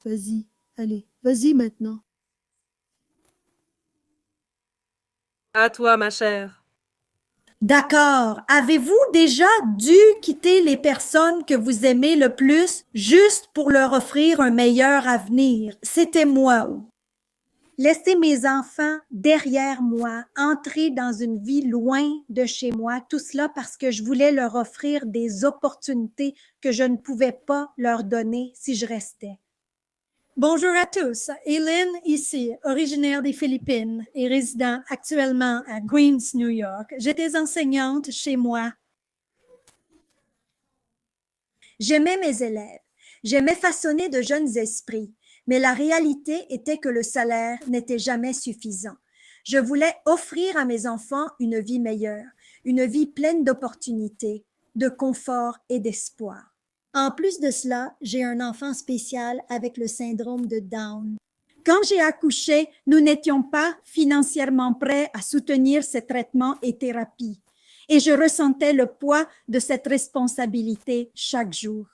Vas-y, allez, vas-y maintenant. À toi, ma chère. D'accord. Avez-vous déjà dû quitter les personnes que vous aimez le plus juste pour leur offrir un meilleur avenir? C'était moi. Laisser mes enfants derrière moi, entrer dans une vie loin de chez moi, tout cela parce que je voulais leur offrir des opportunités que je ne pouvais pas leur donner si je restais. Bonjour à tous, Hélène ici, originaire des Philippines et résident actuellement à Queens, New York. J'étais enseignante chez moi. J'aimais mes élèves, j'aimais façonner de jeunes esprits, mais la réalité était que le salaire n'était jamais suffisant. Je voulais offrir à mes enfants une vie meilleure, une vie pleine d'opportunités, de confort et d'espoir. En plus de cela, j'ai un enfant spécial avec le syndrome de Down. Quand j'ai accouché, nous n'étions pas financièrement prêts à soutenir ces traitements et thérapies. Et je ressentais le poids de cette responsabilité chaque jour.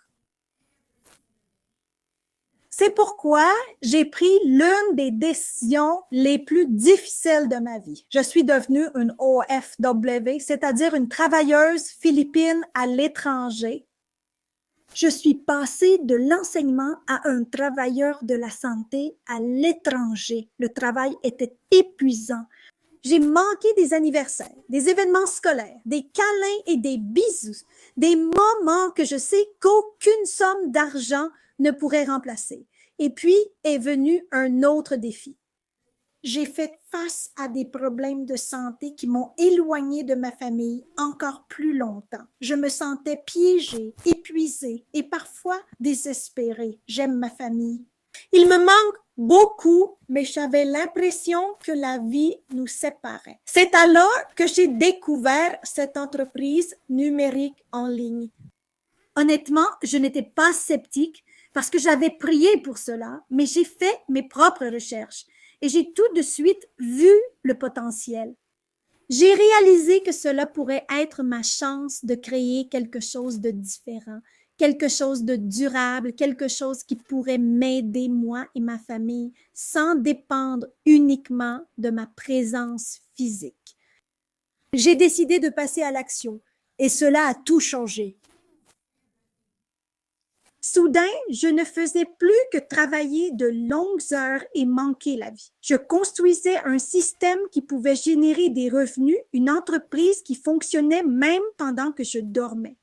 C'est pourquoi j'ai pris l'une des décisions les plus difficiles de ma vie. Je suis devenue une OFW, c'est-à-dire une travailleuse philippine à l'étranger. Je suis passée de l'enseignement à un travailleur de la santé à l'étranger. Le travail était épuisant. J'ai manqué des anniversaires, des événements scolaires, des câlins et des bisous, des moments que je sais qu'aucune somme d'argent ne pourrait remplacer. Et puis est venu un autre défi. J'ai fait face à des problèmes de santé qui m'ont éloignée de ma famille encore plus longtemps. Je me sentais piégée, épuisée et parfois désespérée. J'aime ma famille. Il me manque beaucoup, mais j'avais l'impression que la vie nous séparait. C'est alors que j'ai découvert cette entreprise numérique en ligne. Honnêtement, je n'étais pas sceptique parce que j'avais prié pour cela, mais j'ai fait mes propres recherches et j'ai tout de suite vu le potentiel. J'ai réalisé que cela pourrait être ma chance de créer quelque chose de différent, quelque chose de durable, quelque chose qui pourrait m'aider moi et ma famille sans dépendre uniquement de ma présence physique. J'ai décidé de passer à l'action et cela a tout changé. Soudain, je ne faisais plus que travailler de longues heures et manquer la vie. Je construisais un système qui pouvait générer des revenus, une entreprise qui fonctionnait même pendant que je dormais.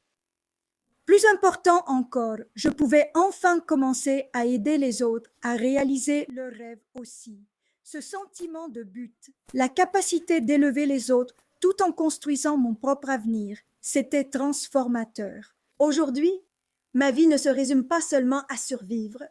Plus important encore, je pouvais enfin commencer à aider les autres à réaliser leurs rêves aussi. Ce sentiment de but, la capacité d'élever les autres tout en construisant mon propre avenir, c'était transformateur. Aujourd'hui, ma vie ne se résume pas seulement à survivre.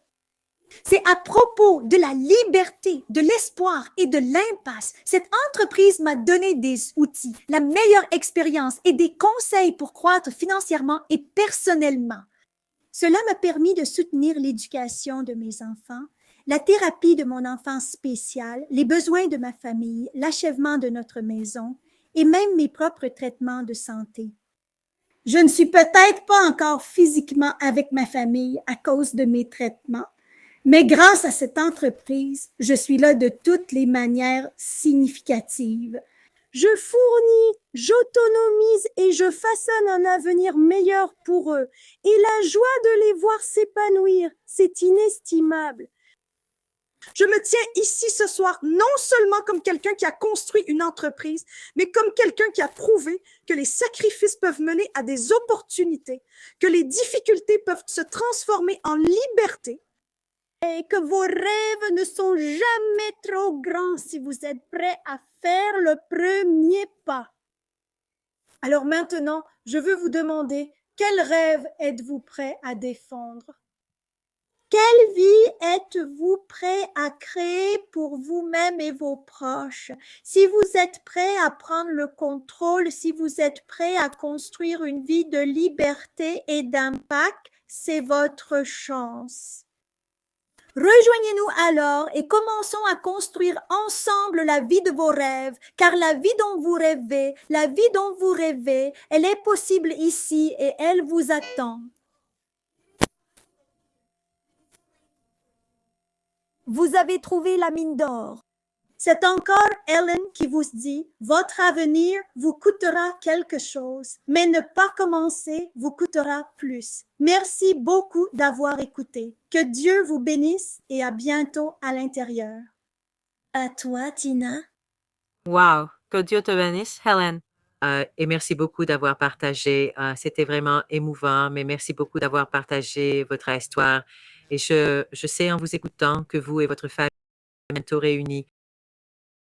C'est à propos de la liberté, de l'espoir et de l'impasse. Cette entreprise m'a donné des outils, la meilleure expérience et des conseils pour croître financièrement et personnellement. Cela m'a permis de soutenir l'éducation de mes enfants, la thérapie de mon enfant spécial, les besoins de ma famille, l'achèvement de notre maison et même mes propres traitements de santé. Je ne suis peut-être pas encore physiquement avec ma famille à cause de mes traitements, mais grâce à cette entreprise, je suis là de toutes les manières significatives. Je fournis, j'autonomise et je façonne un avenir meilleur pour eux. Et la joie de les voir s'épanouir, c'est inestimable. Je me tiens ici ce soir non seulement comme quelqu'un qui a construit une entreprise, mais comme quelqu'un qui a prouvé que les sacrifices peuvent mener à des opportunités, que les difficultés peuvent se transformer en liberté et que vos rêves ne sont jamais trop grands si vous êtes prêts à faire le premier pas. Alors maintenant, je veux vous demander, quel rêve êtes-vous prêt à défendre? Quelle vie êtes-vous prêt à créer pour vous-même et vos proches? Si vous êtes prêt à prendre le contrôle, si vous êtes prêt à construire une vie de liberté et d'impact, c'est votre chance. Rejoignez-nous alors et commençons à construire ensemble la vie de vos rêves, car la vie dont vous rêvez, la vie dont vous rêvez, elle est possible ici et elle vous attend. Vous avez trouvé la mine d'or. C'est encore Ellen qui vous dit, votre avenir vous coûtera quelque chose, mais ne pas commencer vous coûtera plus. Merci beaucoup d'avoir écouté. Que Dieu vous bénisse et à bientôt à l'intérieur. À toi, Tina. Wow, que Dieu te bénisse, Helen. Et merci beaucoup d'avoir partagé. C'était vraiment émouvant, mais merci beaucoup d'avoir partagé votre histoire. Et je sais en vous écoutant que vous et votre famille sont bientôt réunis